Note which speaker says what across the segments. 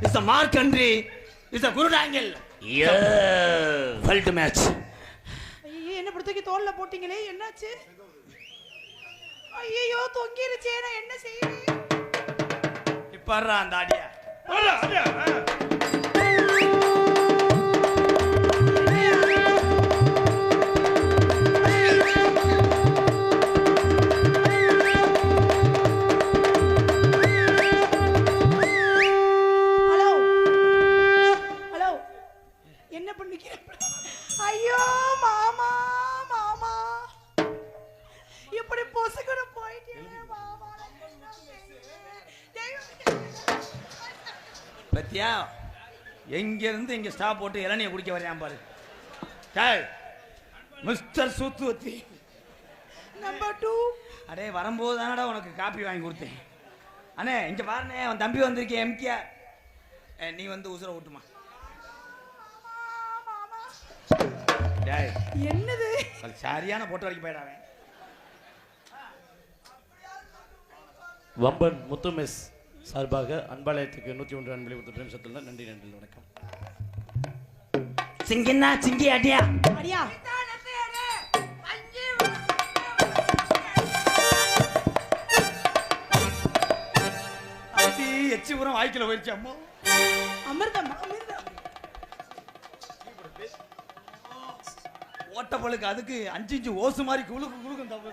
Speaker 1: It's a Mark country. It's a good angle. Yeah. Felt match.
Speaker 2: ஐயோ என்ன படுத்துக்கி தோல்ல போட்டீங்களே என்னாச்சு? ஐயோ தொங்கிருச்சே நான் என்ன செய்யணும்?
Speaker 1: இப்பறா அந்த ஆடியா. போடா ஆடியா.
Speaker 2: ஐயோ மாமா மாமா இப்படி பொசுக்குற போயிட்டே மாமா
Speaker 1: பத்தியா எங்க இருந்து இங்க ஸ்டாப் போட்டு இளநியை குடிக்க வரையான் பாரு. டேய் மிஸ்டர் சூத்துவத்தி
Speaker 2: நம்பர் 2
Speaker 1: அடே வரும்போது தானடா உனக்கு காப்பி வாங்கி கொடுத்தேன். அண்ணே இங்க பாருண்ணே அவன் தம்பி வந்திருக்கேன் எம்கே. நீ வந்து உசுர ஓட்டுமா.
Speaker 2: என்னது
Speaker 1: சரியான போட்டோ வரைக்கும் போயிடாவே.
Speaker 3: வம்பன் முத்துமிஸ் சார்பாக அன்பாலயத்துக்கு 101 அன்பளி கொடுத்த நிமிஷத்தில் நன்றி நன்றி வணக்கம்.
Speaker 1: சிங்கின்னா சிங்கி அடியா
Speaker 2: அடியா
Speaker 1: அடி எச்சி உரம் வாய்க்கில போயிடுச்சு அம்மா.
Speaker 2: அமிர்தம் அமிர்தம்
Speaker 1: ஓட்டப்பழுக்கு அதுக்கு 5 இன்ச்சு ஓசு மாதிரி குழுக்கு குழுக்கும் தப்பு.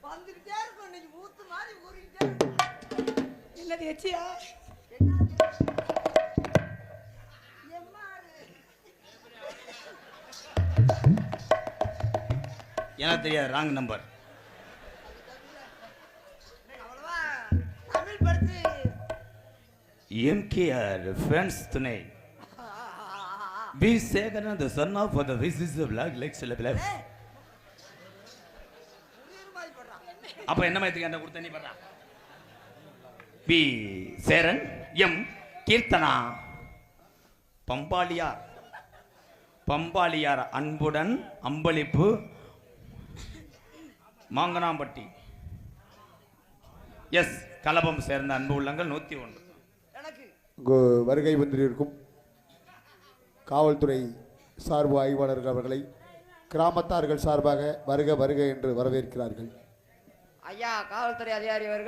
Speaker 2: வந்துட்டே இருக்கும் இன்னைக்கு ஊத்து மாதிரி ஊறிட்டே. என்னது எச்சியா?
Speaker 1: எனக்கு தெரியாது ராங் நம்பர்.
Speaker 2: தமிழ் படுத்து
Speaker 1: MKR friends துணை B Segan the son of the vices of black legs left. அப்ப என்ன மாதிரி அந்த கொடுத்த நீ பண்றா. B சேரன் M கீர்த்தனா பம்பாளியார் பம்பாளியார் அன்புடன் அம்பளிப்பு மாங்கனாம்பட்டி. எஸ் கலபம் சேர்ந்த அன்பு உள்ளங்கள் 101.
Speaker 4: வருகை வந்திருக்கும் காவல்துறை சார்பு ஆய்வாளர்கள் அவர்களை கிராமத்தார்கள் சார்பாக வருக வருக என்று வரவேற்கிறார்கள்.
Speaker 5: ஐயா காவல்துறை அதிகாரி அவர்கள்